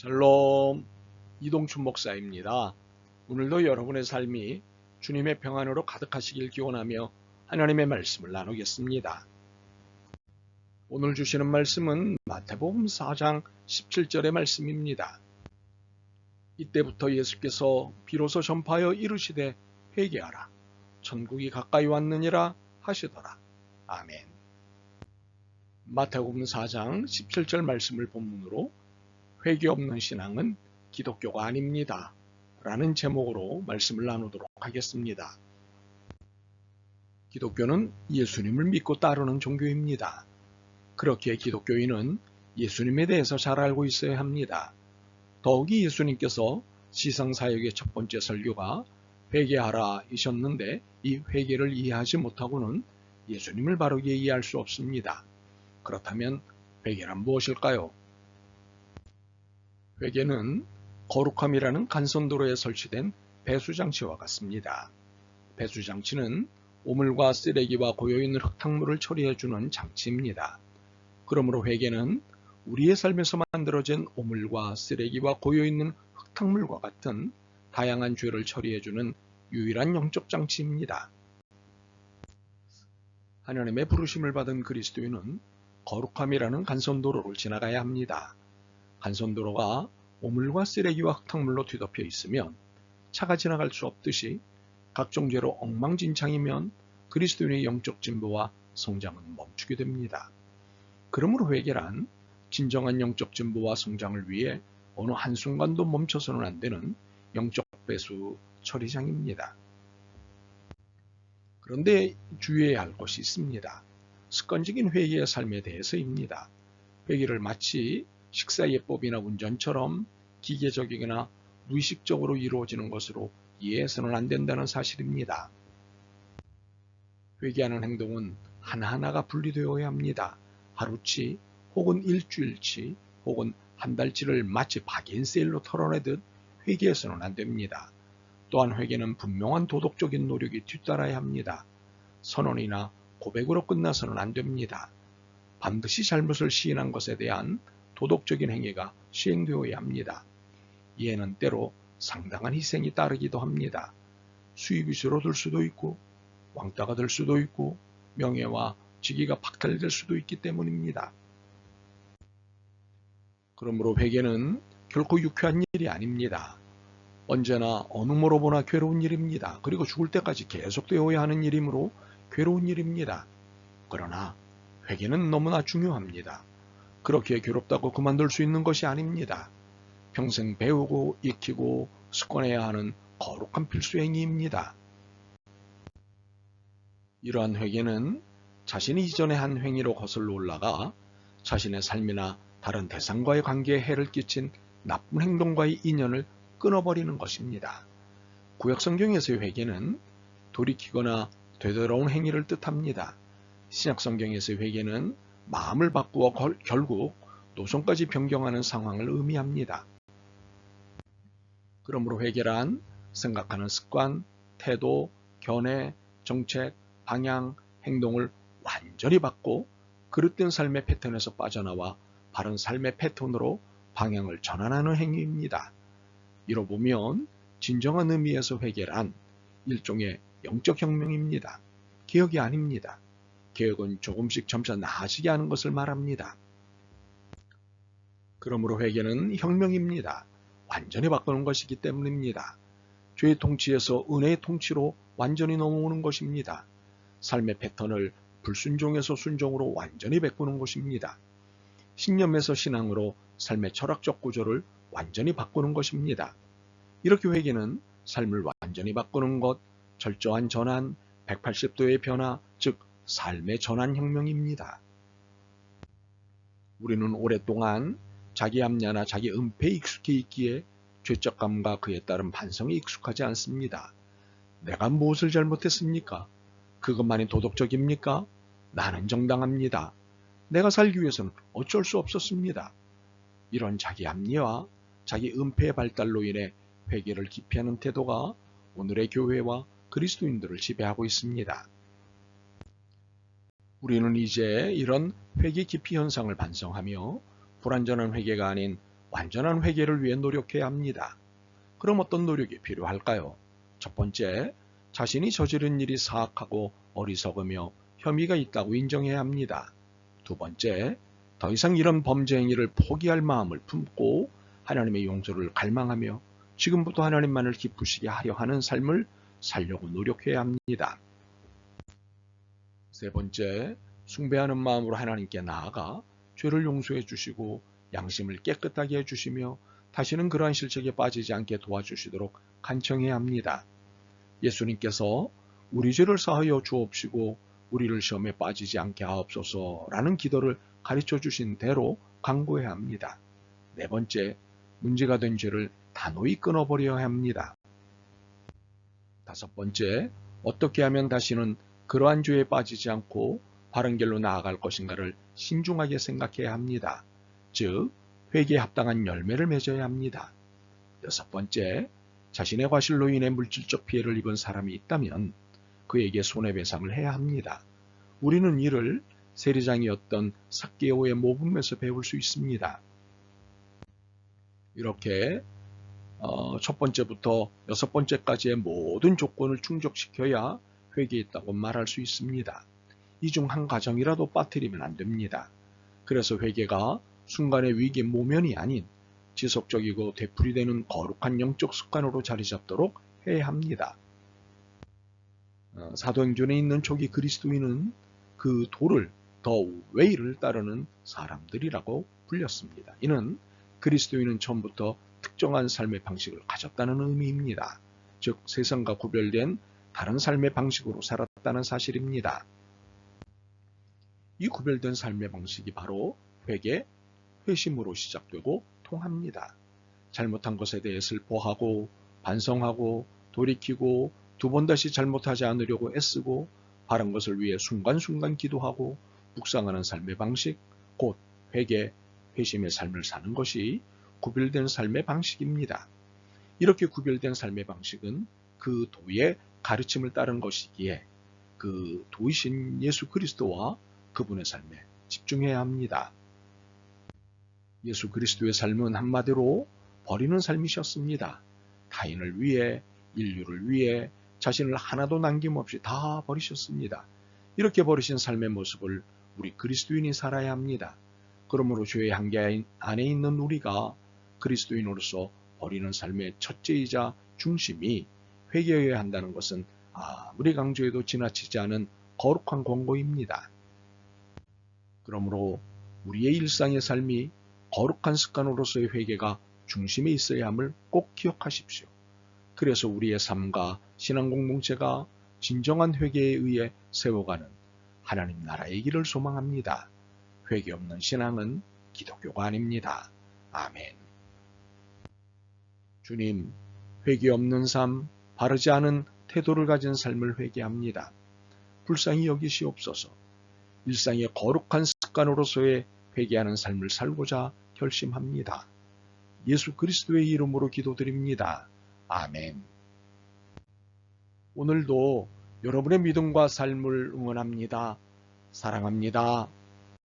샬롬, 이동춘 목사입니다. 오늘도 여러분의 삶이 주님의 평안으로 가득하시길 기원하며 하나님의 말씀을 나누겠습니다. 오늘 주시는 말씀은 마태복음 4장 17절의 말씀입니다. 이때부터 예수께서 비로소 전파하여 이르시되 회개하라, 천국이 가까이 왔느니라 하시더라. 아멘. 마태복음 4장 17절 말씀을 본문으로 회개 없는 신앙은 기독교가 아닙니다. 라는 제목으로 말씀을 나누도록 하겠습니다. 기독교는 예수님을 믿고 따르는 종교입니다. 그렇기에 기독교인은 예수님에 대해서 잘 알고 있어야 합니다. 더욱이 예수님께서 지상사역의 첫 번째 설교가 회개하라 이셨는데 이 회개를 이해하지 못하고는 예수님을 바르게 이해할 수 없습니다. 그렇다면 회개란 무엇일까요? 회개는 거룩함이라는 간선도로에 설치된 배수장치와 같습니다. 배수장치는 오물과 쓰레기와 고여있는 흙탕물을 처리해주는 장치입니다. 그러므로 회개는 우리의 삶에서 만들어진 오물과 쓰레기와 고여있는 흙탕물과 같은 다양한 죄를 처리해주는 유일한 영적 장치입니다. 하나님의 부르심을 받은 그리스도인은 거룩함이라는 간선도로를 지나가야 합니다. 간선도로가 오물과 쓰레기와 흙탕물로 뒤덮여 있으면 차가 지나갈 수 없듯이 각종 죄로 엉망진창이면 그리스도인의 영적 진보와 성장은 멈추게 됩니다. 그러므로 회개란 진정한 영적 진보와 성장을 위해 어느 한순간도 멈춰서는 안 되는 영적 배수 처리장입니다. 그런데 주의해야 할 것이 있습니다. 습관적인 회개의 삶에 대해서입니다. 회개를 마치 식사예법이나 운전처럼 기계적이거나 무의식적으로 이루어지는 것으로 이해해서는 안 된다는 사실입니다. 회개하는 행동은 하나하나가 분리되어야 합니다. 하루치 혹은 일주일치 혹은 한 달치를 마치 박인세일로 털어내듯 회개해서는 안 됩니다. 또한 회개는 분명한 도덕적인 노력이 뒤따라야 합니다. 선언이나 고백으로 끝나서는 안 됩니다. 반드시 잘못을 시인한 것에 대한 도덕적인 행위가 시행되어야 합니다. 이에는 때로 상당한 희생이 따르기도 합니다. 수입이 줄어들 수도 있고 왕따가 될 수도 있고 명예와 직위가 박탈될 수도 있기 때문입니다. 그러므로 회개는 결코 유쾌한 일이 아닙니다. 언제나 어느 모로 보나 괴로운 일입니다. 그리고 죽을 때까지 계속되어야 하는 일이므로 괴로운 일입니다. 그러나 회개는 너무나 중요합니다. 그렇게 괴롭다고 그만둘 수 있는 것이 아닙니다. 평생 배우고 익히고 습관해야 하는 거룩한 필수 행위입니다. 이러한 회개는 자신이 이전에 한 행위로 거슬러 올라가 자신의 삶이나 다른 대상과의 관계에 해를 끼친 나쁜 행동과의 인연을 끊어버리는 것입니다. 구약성경에서의 회개는 돌이키거나 되돌아온 행위를 뜻합니다. 신약성경에서의 회개는 마음을 바꾸어 결국 노선까지 변경하는 상황을 의미합니다. 그러므로 회개란 생각하는 습관, 태도, 견해, 정책, 방향, 행동을 완전히 바꿔 그릇된 삶의 패턴에서 빠져나와 바른 삶의 패턴으로 방향을 전환하는 행위입니다. 이로 보면 진정한 의미에서 회개란 일종의 영적 혁명입니다. 개혁이 아닙니다. 개혁은 조금씩 점차 나아지게 하는 것을 말합니다. 그러므로 회개는 혁명입니다. 완전히 바꾸는 것이기 때문입니다. 죄의 통치에서 은혜의 통치로 완전히 넘어오는 것입니다. 삶의 패턴을 불순종에서 순종으로 완전히 바꾸는 것입니다. 신념에서 신앙으로 삶의 철학적 구조를 완전히 바꾸는 것입니다. 이렇게 회개는 삶을 완전히 바꾸는 것, 철저한 전환, 180도의 변화, 즉 삶의 전환혁명입니다. 우리는 오랫동안 자기 합리화나 자기 은폐에 익숙해 있기에 죄책감과 그에 따른 반성에 익숙하지 않습니다. 내가 무엇을 잘못했습니까? 그것만이 도덕적입니까? 나는 정당합니다. 내가 살기 위해서는 어쩔 수 없었습니다. 이런 자기 합리화, 자기 은폐의 발달로 인해 회개를 기피하는 태도가 오늘의 교회와 그리스도인들을 지배하고 있습니다. 우리는 이제 이런 회개 기피 현상을 반성하며 불완전한 회개가 아닌 완전한 회개를 위해 노력해야 합니다. 그럼 어떤 노력이 필요할까요? 첫 번째, 자신이 저지른 일이 사악하고 어리석으며 혐의가 있다고 인정해야 합니다. 두 번째, 더 이상 이런 범죄 행위를 포기할 마음을 품고 하나님의 용서를 갈망하며 지금부터 하나님만을 기쁘시게 하려 하는 삶을 살려고 노력해야 합니다. 세 번째, 숭배하는 마음으로 하나님께 나아가 죄를 용서해 주시고 양심을 깨끗하게 해주시며 다시는 그러한 실책에 빠지지 않게 도와주시도록 간청해야 합니다. 예수님께서 우리 죄를 사하여 주옵시고 우리를 시험에 빠지지 않게 하옵소서라는 기도를 가르쳐 주신 대로 간구해야 합니다. 네 번째, 문제가 된 죄를 단호히 끊어버려야 합니다. 다섯 번째, 어떻게 하면 다시는 그러한 죄에 빠지지 않고 바른 길로 나아갈 것인가를 신중하게 생각해야 합니다. 즉, 회개에 합당한 열매를 맺어야 합니다. 여섯 번째, 자신의 과실로 인해 물질적 피해를 입은 사람이 있다면 그에게 손해배상을 해야 합니다. 우리는 이를 세리장이었던 삭개오의 모범에서 배울 수 있습니다. 이렇게 첫 번째부터 여섯 번째까지의 모든 조건을 충족시켜야 회개했다고 말할 수 있습니다. 이 중 한 가정이라도 빠뜨리면 안 됩니다. 그래서 회개가 순간의 위기 모면이 아닌 지속적이고 되풀이되는 거룩한 영적 습관으로 자리 잡도록 해야 합니다. 사도행전에 있는 초기 그리스도인은 그 도를 더 웨이를 따르는 사람들이라고 불렸습니다. 이는 그리스도인은 처음부터 특정한 삶의 방식을 가졌다는 의미입니다. 즉 세상과 구별된 다른 삶의 방식으로 살았다는 사실입니다. 이 구별된 삶의 방식이 바로 회개, 회심으로 시작되고 통합니다. 잘못한 것에 대해 슬퍼하고 반성하고 돌이키고 두 번 다시 잘못하지 않으려고 애쓰고 바른 것을 위해 순간순간 기도하고 묵상하는 삶의 방식, 곧 회개, 회심의 삶을 사는 것이 구별된 삶의 방식입니다. 이렇게 구별된 삶의 방식은 그 도의 가르침을 따른 것이기에 그 도이신 예수 그리스도와 그분의 삶에 집중해야 합니다. 예수 그리스도의 삶은 한마디로 버리는 삶이셨습니다. 타인을 위해, 인류를 위해 자신을 하나도 남김없이 다 버리셨습니다. 이렇게 버리신 삶의 모습을 우리 그리스도인이 살아야 합니다. 그러므로 죄의 한계 안에 있는 우리가 그리스도인으로서 버리는 삶의 첫째이자 중심이 회개해야 한다는 것은 아무리 강조해도 지나치지 않은 거룩한 권고입니다. 그러므로 우리의 일상의 삶이 거룩한 습관으로서의 회개가 중심에 있어야 함을 꼭 기억하십시오. 그래서 우리의 삶과 신앙 공동체가 진정한 회개에 의해 세워가는 하나님 나라의 길을 소망합니다. 회개 없는 신앙은 기독교가 아닙니다. 아멘. 주님, 회개 없는 삶, 바르지 않은 태도를 가진 삶을 회개합니다. 불쌍히 여기시옵소서. 일상의 거룩한 습관으로서의 회개하는 삶을 살고자 결심합니다. 예수 그리스도의 이름으로 기도드립니다. 아멘. 오늘도 여러분의 믿음과 삶을 응원합니다. 사랑합니다.